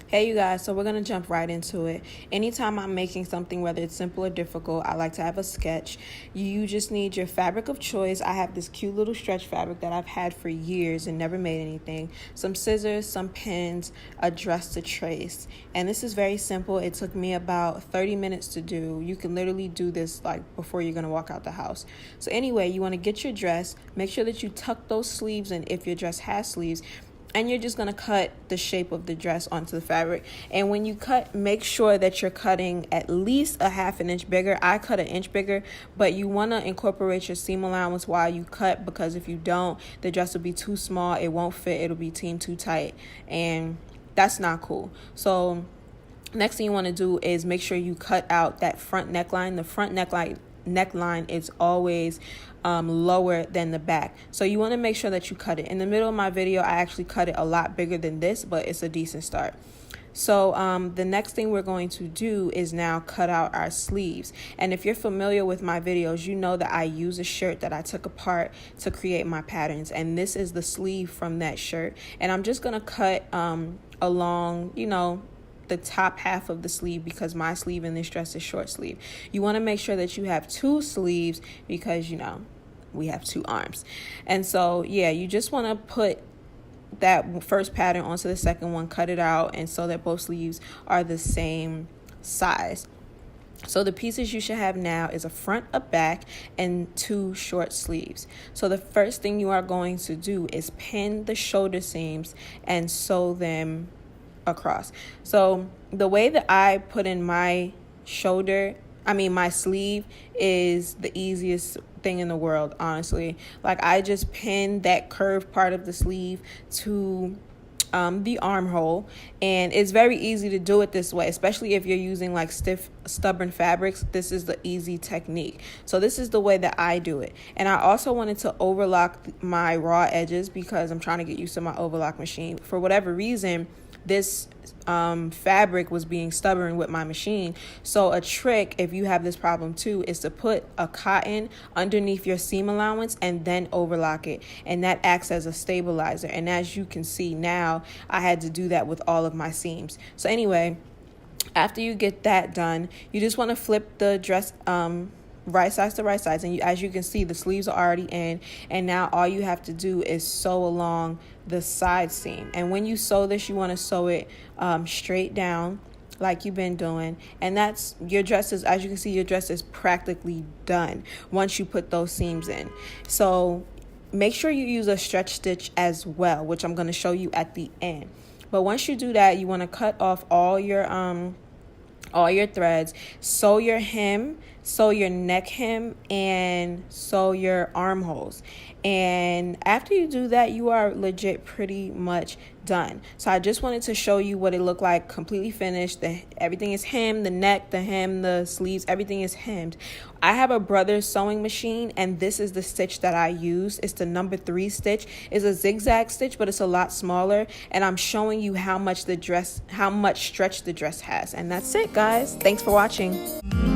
Hey you guys, so we're going to jump right into it. Anytime I'm making something, whether it's simple or difficult, I like to have a sketch. You just need your fabric of choice. I have this cute little stretch fabric that I've had for years and never made anything. Some scissors, some pins, a dress to trace. And this is very simple. It took me about 30 minutes to do. You can literally do this like before you're going to walk out the house. So anyway, you want to get your dress. Make sure that you tuck those sleeves in if your dress has sleeves. And you're just going to cut the shape of the dress onto the fabric. And when you cut, make sure that you're cutting at least a half an inch bigger. I cut an inch bigger, but you want to incorporate your seam allowance while you cut, because if you don't, the dress will be too small. It won't fit. It'll be teamed too tight. And that's not cool. So next thing you want to do is make sure you cut out that front neckline. The front neckline is always lower than the back, so you want to make sure that you cut it. In the middle of my video, I actually cut it a lot bigger than this, but it's a decent start. So the next thing we're going to do is now cut out our sleeves. And if you're familiar with my videos, you know that I use a shirt that I took apart to create my patterns, and this is the sleeve from that shirt. And I'm just gonna cut along, the top half of the sleeve, because my sleeve in this dress is short sleeve. You want to make sure that you have two sleeves because we have two arms. And so yeah, you just want to put that first pattern onto the second one, cut it out, and so that both sleeves are the same size. So the pieces you should have now is a front, a back, and two short sleeves. So the first thing you are going to do is pin the shoulder seams and sew them across. So the way that I put in my my sleeve is the easiest thing in the world, honestly. Like, I just pin that curved part of the sleeve to the armhole, and it's very easy to do it this way, especially if you're using like stiff, stubborn fabrics. This is the easy technique. So this is the way that I do it. And I also wanted to overlock my raw edges because I'm trying to get used to my overlock machine. For whatever reason, this fabric was being stubborn with my machine. So a trick, if you have this problem too, is to put a cotton underneath your seam allowance and then overlock it, and that acts as a stabilizer. And as you can see now, I had to do that with all of my seams. So anyway, after you get that done, you just want to flip the dress right sides to right sides, and as you can see, the sleeves are already in, and now all you have to do is sew along the side seam. And when you sew this, you want to sew it straight down like you've been doing, and that's your dress. Is, as you can see, your dress is practically done once you put those seams in. So make sure you use a stretch stitch as well, which I'm going to show you at the end. But once you do that, you want to cut off all your threads, sew your hem, sew your neck hem, and sew your armholes. And after you do that, you are legit pretty much done. So I just wanted to show you what it looked like completely finished. Everything is hemmed, the neck, the hem, the sleeves, everything is hemmed. I have a brother's sewing machine, and this is the stitch that I use. It's the number 3 stitch. It's a zigzag stitch, but it's a lot smaller, and I'm showing you how much stretch the dress has. And that's it, guys. Thanks for watching.